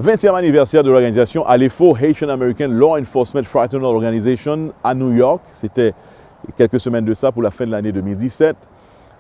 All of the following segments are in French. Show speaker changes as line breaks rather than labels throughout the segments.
20e anniversaire de l'organisation ALEFO, Haitian American Law Enforcement Fraternal Organization, à New York. C'était quelques semaines de ça pour la fin de l'année 2017,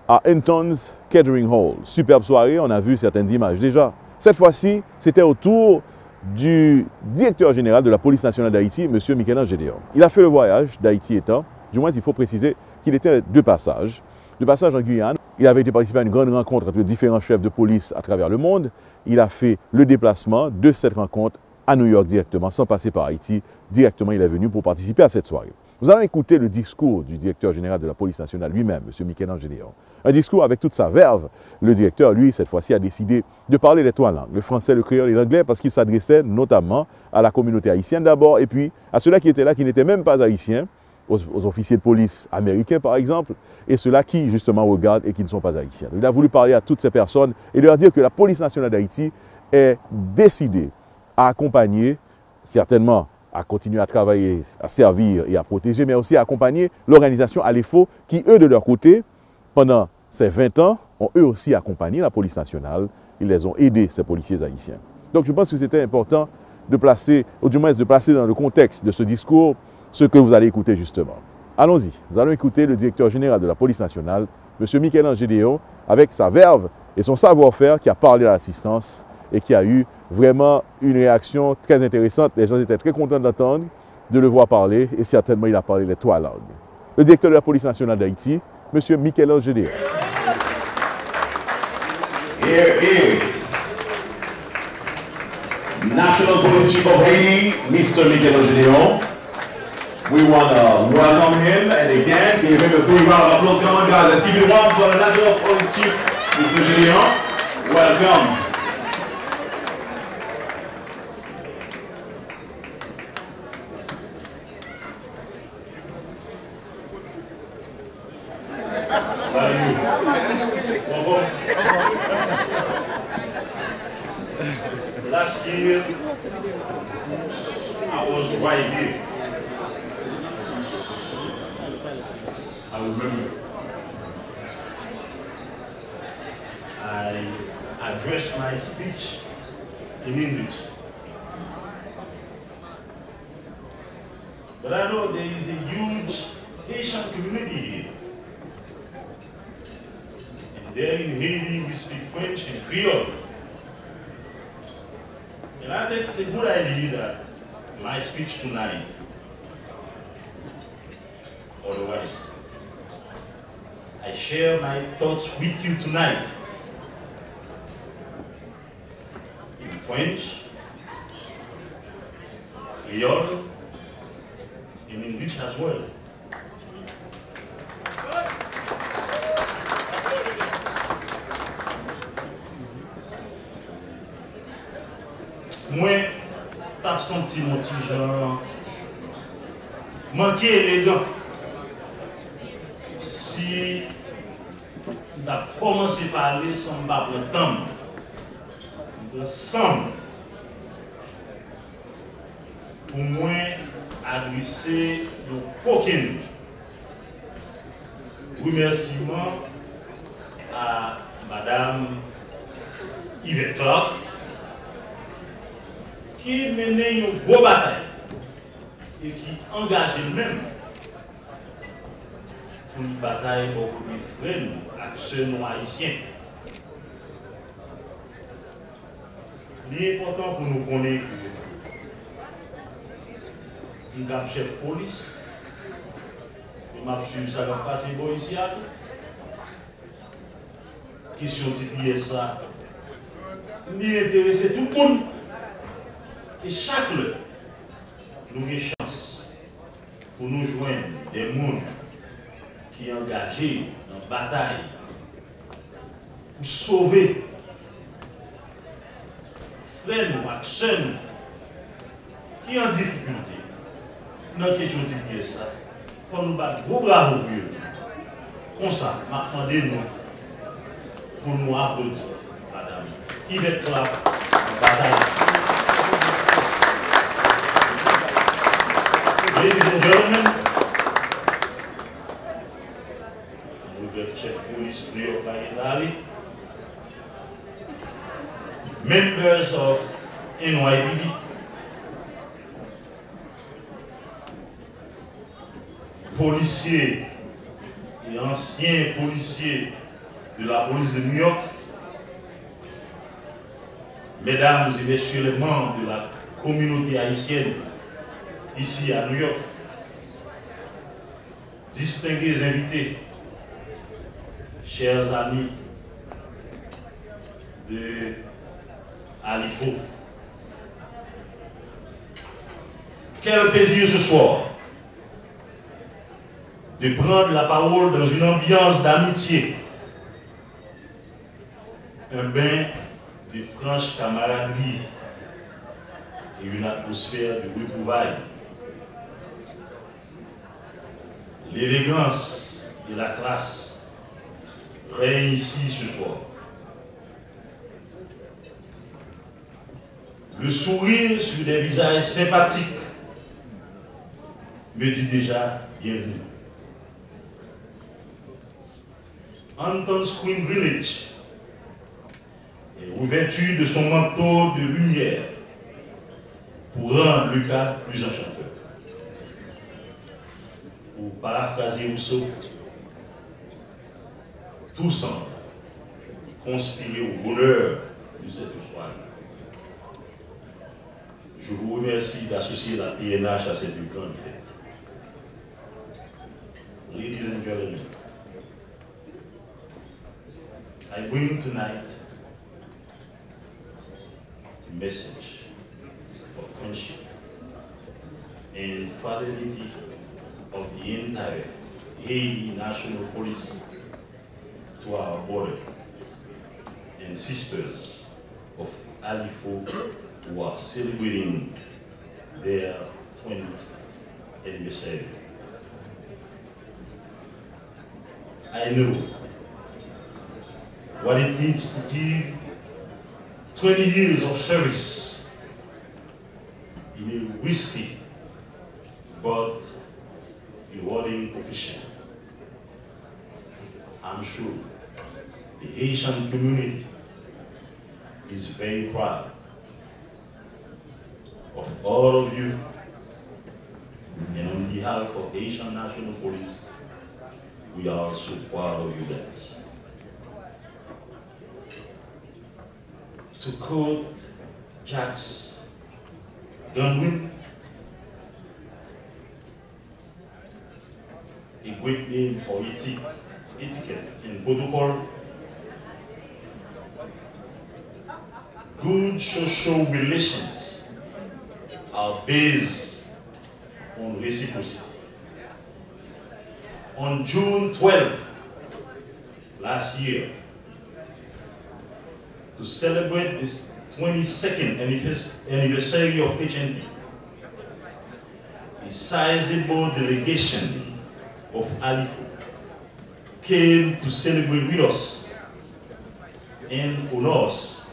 à Hinton's Catering Hall. Superbe soirée, on a vu certaines images déjà. Cette fois-ci, c'était au tour du directeur général de la police nationale d'Haïti, M. Michel-Ange Gédéon. Il a fait le voyage d'Haïti étant, du moins il faut préciser qu'il était de passage en Guyane. Il avait été participé à une grande rencontre entre différents chefs de police à travers le monde. Il a fait le déplacement de cette rencontre à New York directement, sans passer par Haïti. Directement, il est venu pour participer à cette soirée. Nous allons écouter le discours du directeur général de la police nationale lui-même, M. Michel-Ange Gédéon. Un discours avec toute sa verve. Le directeur, lui, cette fois-ci, a décidé de parler les trois langues, le français, le créole et l'anglais, parce qu'il s'adressait notamment à la communauté haïtienne d'abord, et puis à ceux-là qui étaient là, qui n'étaient même pas haïtiens, aux officiers de police américains, par exemple, et ceux-là qui, justement, regardent et qui ne sont pas haïtiens. Il a voulu parler à toutes ces personnes et leur dire que la police nationale d'Haïti est décidée à accompagner, certainement, à continuer à travailler, à servir et à protéger, mais aussi à accompagner l'organisation ALEFO qui, eux, de leur côté, pendant ces 20 ans, ont eux aussi accompagné la police nationale. Ils les ont aidés, ces policiers haïtiens. Donc je pense que c'était important de placer, ou du moins de placer dans le contexte de ce discours, ce que vous allez écouter justement. Allons-y, nous allons écouter le directeur général de la police nationale, M. Michel-Ange Gédéon, avec sa verve et son savoir-faire qui a parlé à l'assistance et qui a eu vraiment une réaction très intéressante. Les gens étaient très contents d'entendre, de le voir parler, et certainement il a parlé les trois langues. Le directeur de la police nationale d'Haïti, M. Michel-Ange Gédéon.
Here is National Police Chief of Haiti, Mr. Michel-Ange Gédéon. We want to welcome him and again give him a big round of applause. Come on, guys, let's give it one for the National Police Chief, Mr. Gédéon. Welcome.
Last year, I was right here. I remember. I addressed my speech in English. But I know there is a huge Haitian community here. And there in Haiti, we speak French and Creole. And I think it's a good idea that my speech tonight, otherwise, I share my thoughts with you tonight in French, Creole, in English as well. Moi, t'as senti mon petit genre manquer élégant. Si t'as commencé à parler sans me battre le temps, ensemble, pour moi, adresser le coquin remerciement à Madame Yvette Clark, qui menait une grosse bataille et qui engageait même pour une bataille pour les frères et ceux non haïtiens. Il est important pour nous connaître que nous avons chef de police, nous avons suivi ça comme passé ici. Question de ça, nous intéressons tout le monde. Et chaque heure, nous avons une chance pour nous joindre des gens qui sont engagés dans la bataille pour sauver frères ou sœurs qui sont en difficulté. Notre question de ça, il faut nous battre gros bravo pour eux. Comme ça, maintenant, nous pour nous applaudir, madame. Yvette Clark, bataille. Ladies and gentlemen, the Chief Police Creole Pakistani, members of NYPD. Policiers et anciens policiers de la police de New York, mesdames et messieurs les membres de la communauté haïtienne ici à New York, distingués invités, chers amis de Alifo, quel plaisir ce soir de prendre la parole dans une ambiance d'amitié, un bain de franche camaraderie et une atmosphère de retrouvailles. L'élégance et la classe règnent ici ce soir. Le sourire sur des visages sympathiques me dit déjà bienvenue. Hampton's Queen Village est revêtu de son manteau de lumière pour rendre le cadre plus enchanteur. Pour paraphraser Rousseau, tout semble conspirer au bonheur de cette soirée. Je vous remercie d'associer la PNH à cette grande fête. Ladies and gentlemen, I bring tonight a message of friendship and fidelity of the entire Haiti National Police to our border and sisters of Alifo who are celebrating their 20th anniversary. I know what it means to give 20 years of service in a risky but rewarding profession. I'm sure the Haitian community is very proud of all of you, and on behalf of Haitian National Police, we are also proud of you guys. To quote Jacques Dunwin, a great name for etiquette in protocol, good social relations are based on reciprocity. On June 12th last year, to celebrate this 22nd anniversary of HNP, a sizable delegation of Alifo came to celebrate with us and on us.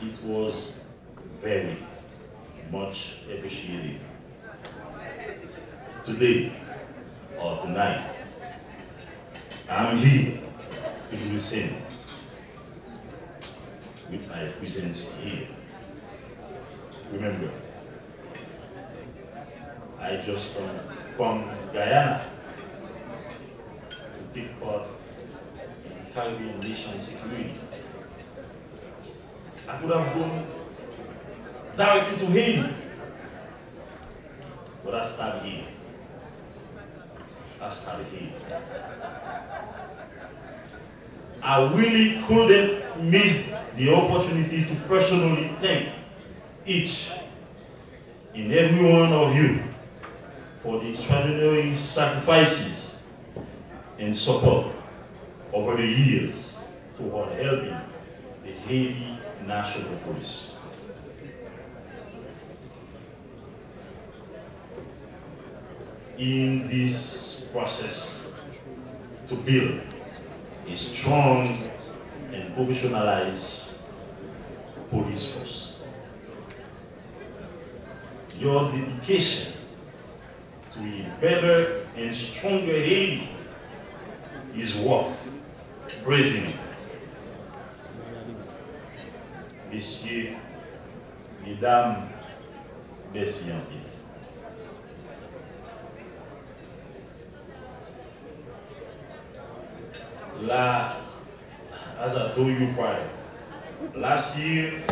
It was very much appreciated. Today or tonight, I'm here to do the same with my presence here. Remember, I just come from Guyana to take part in Caribbean nation security. I could have gone directly to Haiti, but I started here. I really couldn't miss the opportunity to personally thank each and every one of you for the extraordinary sacrifices and support over the years toward helping the Haiti National Police. In this process to build a strong and professionalized police force, your dedication to a better and stronger Haiti is worth praising. The messieurs, mesdames, messieurs. As I told you prior, last year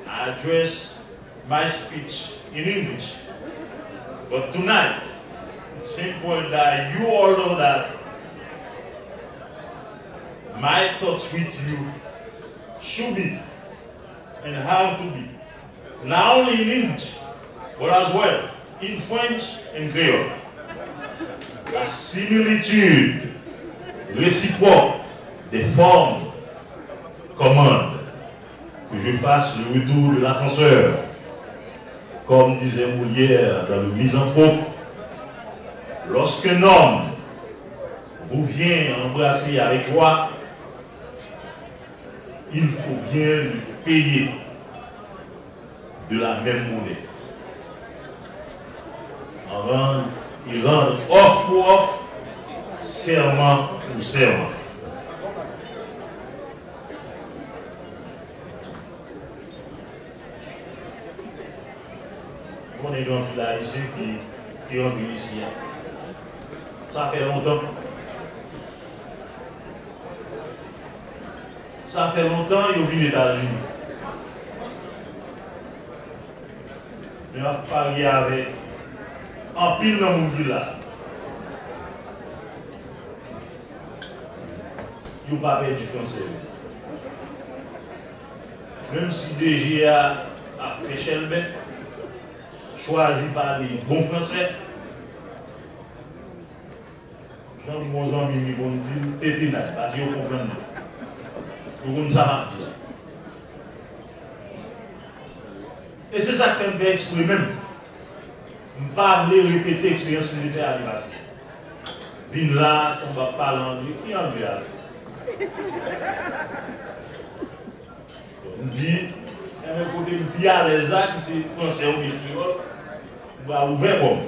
I addressed my speech in English, but tonight it's important that you all know that my thoughts with you should be and have to be not only in English but as well in French and Creole. La similitude réciproque des formes commande que je fasse le retour de l'ascenseur. Comme disait Molière dans le Misanthrope, lorsqu'un homme vous vient embrasser avec joie, il faut bien lui payer de la même monnaie. Avant, il rend offre pour offre, serment pour serment. On est dans un village ici qui rentre ici. Ça fait longtemps. Ça fait longtemps qu'ils vivent aux États-Unis. Je vais parler avec un pile dans mon village. Ils n'ont pas perdu français. Même si DGA a fait Chelbet, choisi par les bons français, Jean mon ami me dit, t'es là, parce qu'ils comprennent. Vous comprenez ça, dire. Et c'est ça que je vais exprimer même. Je ne vais pas répéter l'expérience militaire à l'image. Vine là, on va parler anglais, qui est anglais? On dit, côté bien à l'aise, c'est français ou bien créole, on va ouvrir comme.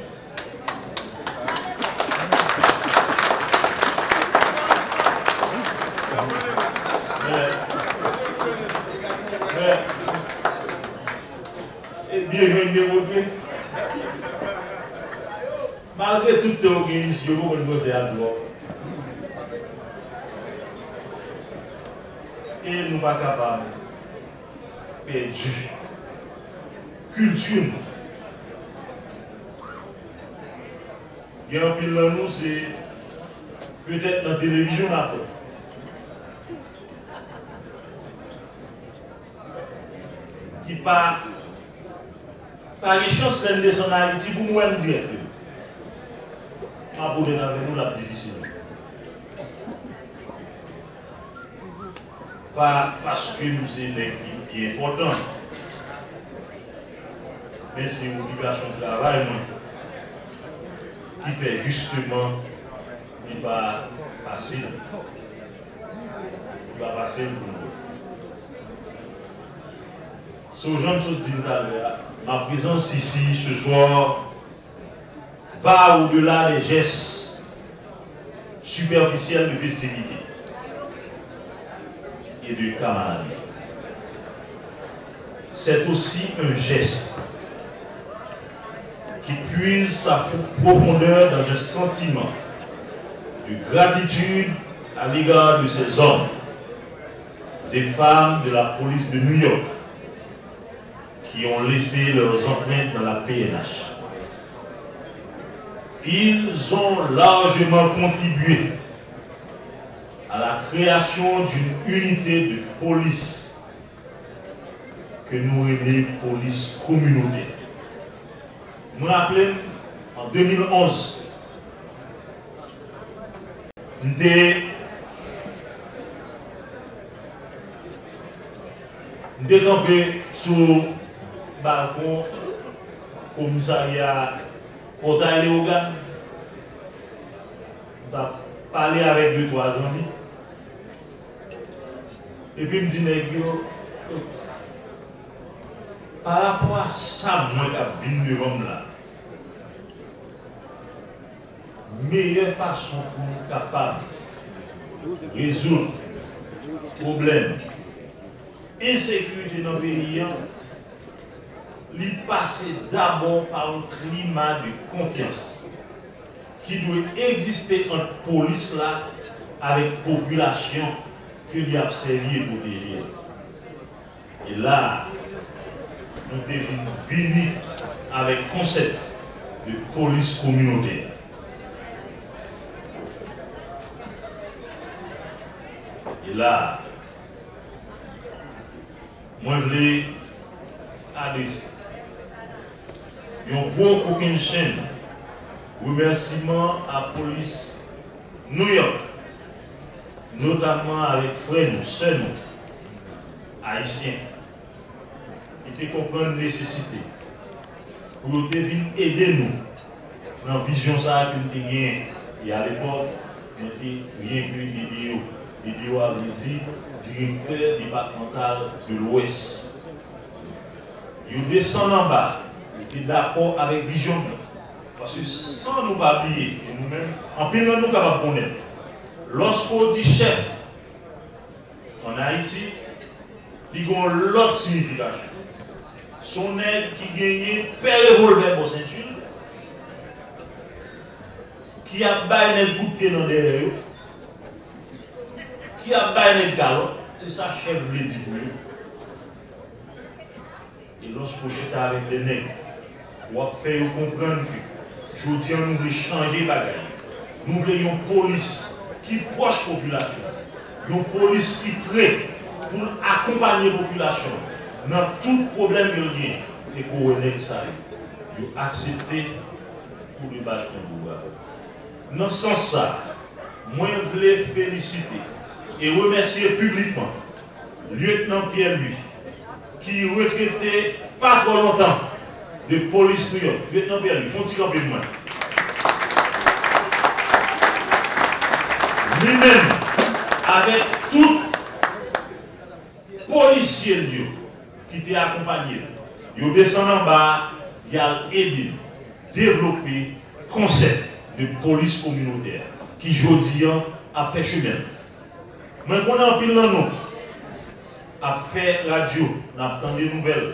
Et bien, je vais me malgré toute l'organisation, vous connaissez à droit. Et nous ne sommes pas capables de perdre culture. Il y a un pile dans nous, c'est peut-être dans la télévision là. Qui pas richesse de descendre en Haïti pour moi direct. Pour avec nous, la difficile. Pas parce que nous sommes des qui est important, mais c'est une obligation de travail qui fait justement qu'il n'est pas facile. Il n'est pas facile pour nous. Ce que je me dis tout à l'heure, ma présence ici ce soir va au-delà des gestes superficiels de festivité et de camaraderie. C'est aussi un geste qui puise sa profondeur dans un sentiment de gratitude à l'égard de ces hommes et femmes de la police de New York qui ont laissé leurs empreintes dans la PNH. Ils ont largement contribué à la création d'une unité de police que nous appelons police communautaire. Je me rappelle, en 2011, nous étions campés sur le balcon commissariat Portail Léogan. On a parlé avec 2-3 amis. Et puis, je me dis, par rapport à ça, moi, qui suis venu devant là, meilleure façon pour nous capables de résoudre le problème insécurité dans le pays, il passe d'abord par un climat de confiance qui doit exister entre police là avec population que l'y a servi et protégé. Et là, nous devons venir avec le concept de police communautaire. Et là, moi je voulais adresser un gros coquin chaîne remerciement à la police New York, notamment avec frères, sœurs, haïtiens, qui comprennent la nécessité pour venir aider nous dans la vision ça que nous avons. Et à l'époque, nous n'avons rien que vidéo. Vidéo avait dit directeur départemental de l'Ouest. Ils descendent en bas, ils étaient d'accord avec vision. Parce que sans nous pas oublier, et nous-mêmes, en plus nous sommes capables de connaître. Lorsqu'on dit chef en Haïti, il y a l'autre signification. Son aide qui gagne père revolver pour ceinture, qui a baillé un coup de pied dans derrière, qui a baillé un galop, c'est ça chef veut dire pour eux. Et lorsqu'on est avec des nègres, on va faire comprendre que je dis nous voulons changer les bagages. Nous voulons une police qui proche de la population, une police qui est prête pour accompagner la population dans tout problème qu'il y a. Et pour les ça, ils ont accepté pour le battre un pouvoir. Dans ce sens, moi je voulais féliciter et remercier publiquement le lieutenant Pierre-Louis, qui retraité pas trop longtemps de police New York. Lieutenant Pierre-Louis, font-ils camper de moi. Lui-même, avec tout policier qui était accompagné, il descend en bas, il a aidé, développé le concept de police communautaire qui, aujourd'hui, a fait chemin. Mais quand on a pile dans nous, a fait radio, on a entendu des nouvelles.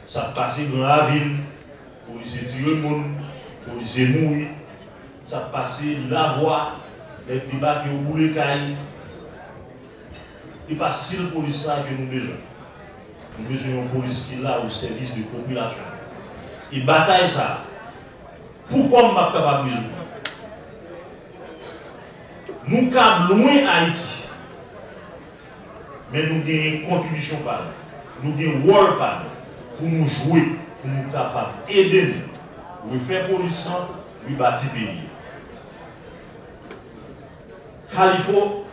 Ça passe dans la ville, policier tire le monde, policier mourir, ça passe la voie, les débats qui ont boulé caille. Il passe si le police là que nous besoin. Nous avons besoin d'une police qui est là au service de la population. Et bataille ça. Pourquoi on ne pas capable de résoudre? Nous sommes loin Haïti. Mais nous avons une contribution par nous. Nous avons un rôle par nous. Pour nous jouer, pour nous capables d'aider nous. Pour faire police, pour bâtir le pays. Khalifo,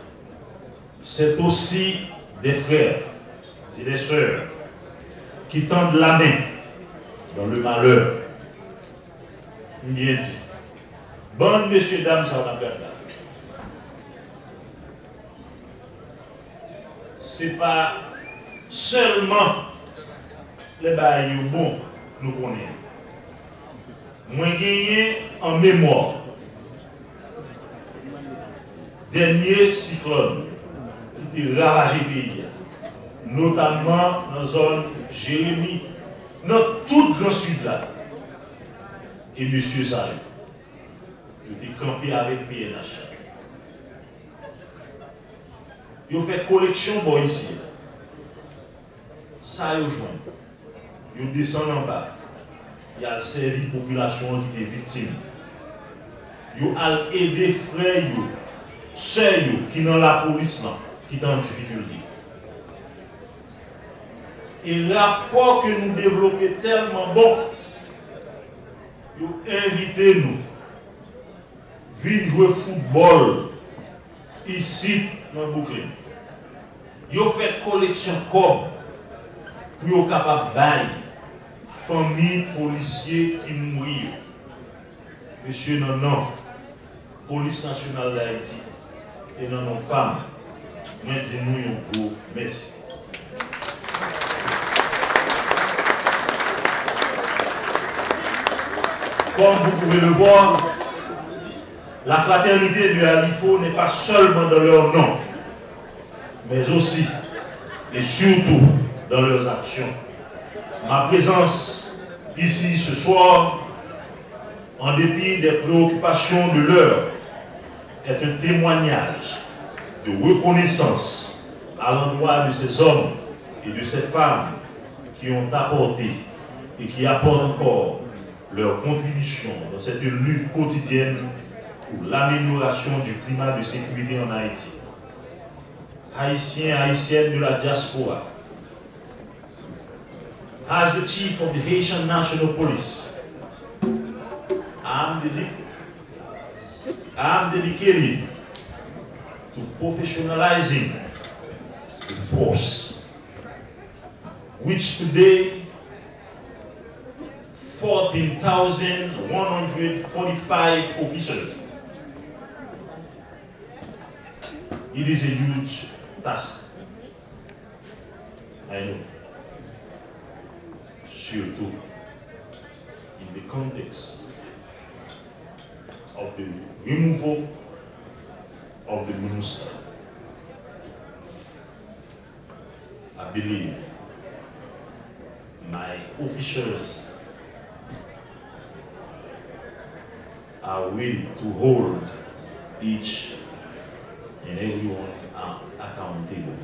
c'est aussi des frères et des sœurs qui tendent la main dans le malheur. Bien dit. Bonne messieurs, dames, ça on a perdu. Ce n'est pas seulement les bails bon nous connaissons. Moi gagné en mémoire dernier cyclone qui était ravagé le pays, notamment dans la zone Jérémie, dans tout le grand sud là. Et M. Saré, il était campé avec PNH. Il a fait collection bon ici. Ça, il a joint. Il descend en bas. Il a servi la population qui était victime. Il a aidé frères, sœurs qui sont dans la police, qui sont en difficulté. Et le rapport que nous développons est tellement bon. Il a invité nous. Venir jouer football ici dans Brooklyn. Ils ont fait collection comme pour être capable de bailler famille policiers qui mourent. Monsieur non, police nationale d'Haïti et non, PAM. Moi, dis-nous un gros merci. Comme vous pouvez le voir, la fraternité de Khalifo n'est pas seulement dans leur nom, mais aussi et surtout dans leurs actions. Ma présence ici ce soir, en dépit des préoccupations de l'heure, est un témoignage de reconnaissance à l'endroit de ces hommes et de ces femmes qui ont apporté et qui apportent encore leur contribution dans cette lutte quotidienne pour l'amélioration du climat de sécurité en Haïti. Haïtiens, Haïtiennes de la diaspora, as the chief of the Haitian National Police, I am dedicated to professionalizing the force, which today 14,145 officers. It is a huge task. I know. Surtout in the context of the removal of the minister. I believe my officers are willing to hold each and everyone accountable.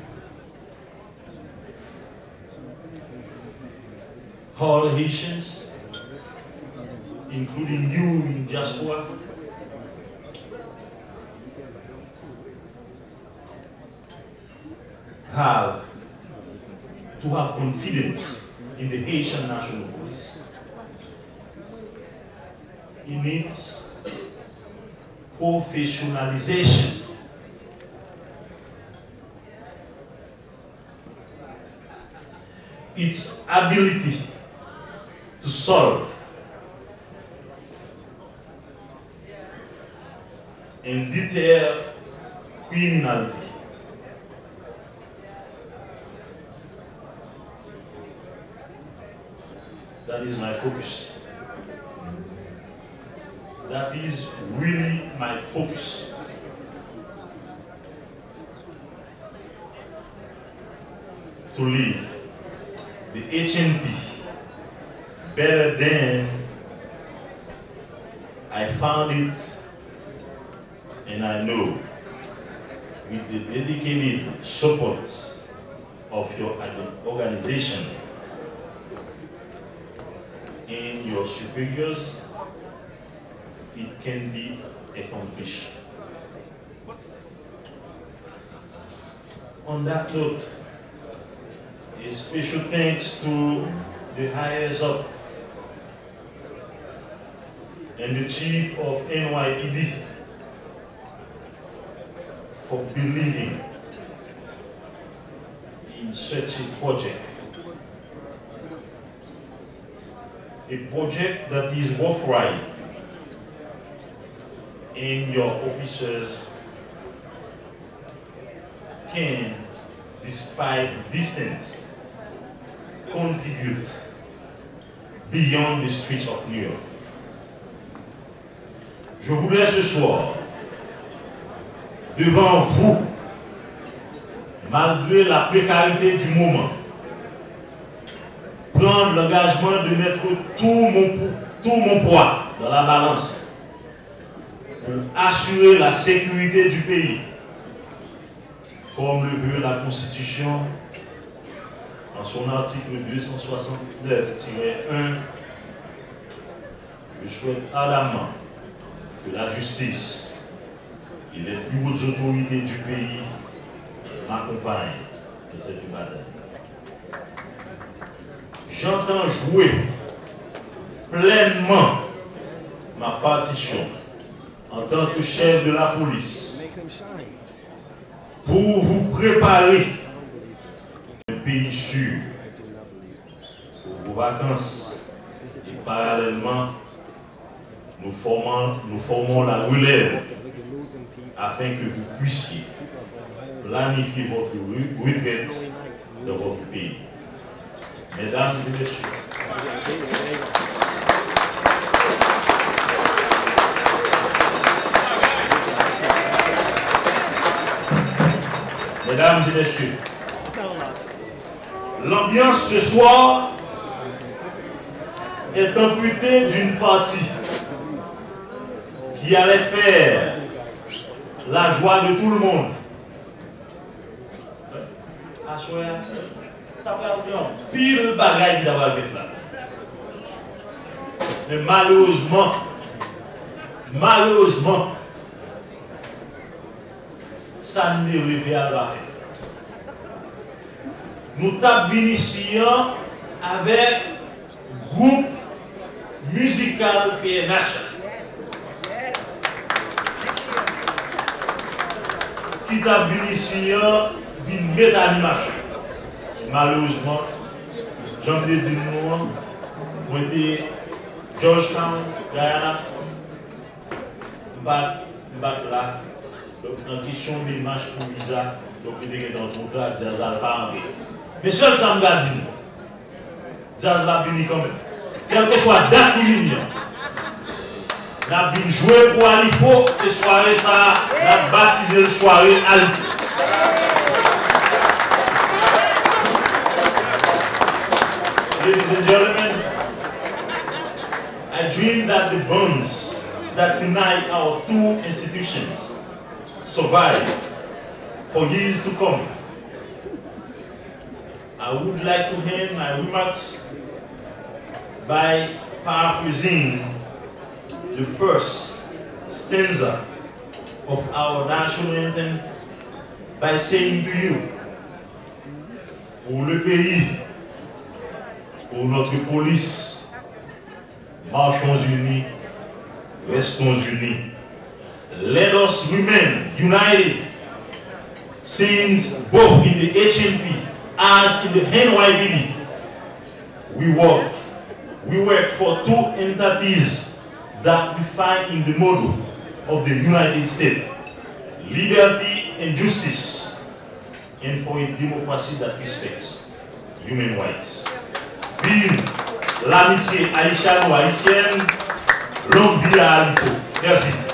All Haitians, including you in diaspora, have to have confidence in the Haitian National Police. It needs professionalization. Its ability to solve and deter criminality. That is my focus. That is really my focus. To leave the HNP better than I found it, and I know with the dedicated support of your organization and your superiors, it can be accomplished. On that note, a special thanks to the highest up and the chief of NYPD for believing in such a project. A project that is worthwhile, and your officers can, despite distance, contribute beyond the streets of New York. Je voudrais ce soir, devant vous, malgré la précarité du moment, prendre l'engagement de mettre tout mon poids dans la balance pour assurer la sécurité du pays, comme le veut la Constitution en son article 269-1. Je souhaite ardemment que la justice et les plus hautes autorités du pays m'accompagnent dans cette bataille. J'entends jouer pleinement ma partition en tant que chef de la police pour vous préparer un pays sûr pour vos vacances, et parallèlement nous formons la relève afin que vous puissiez planifier votre retraite dans votre pays. Mesdames et messieurs, mesdames et messieurs, L'ambiance ce soir est amputée d'une partie qui allait faire la joie de tout le monde. Pile bagaille qui d'avoir fait là. Mais malheureusement, ça n'est arrivé à la fin. Nous t'avons ici avec groupe musical PNH qui t'a ici une mettre en animation. Malheureusement, j'en ai dit nous, été Georgetown, Guyana, là, donc en question de marche pour visa, donc il est dans ton cas, jazz n'a pas entré. Mais seul ça me dit, jazz l'a fini quand même. Quel que soit la date qui vient, on a bien joué pour Alifo et soirée ça, on a baptisé le soirée Alifo. Ladies and gentlemen, I dream that the bonds that unite our two institutions survive for years to come. I would like to end my remarks by paraphrasing the first stanza of our national anthem by saying to you, pour le pays, pour notre police, marchons unis, restons unis. Let us remain united, since both in the HNP as in the NYPD, we work for two entities that we find in the model of the United States, liberty and justice, and for a democracy that respects human rights. Vive l'amitié haïtiano-haïtienne, longue vie à Alifo. Merci.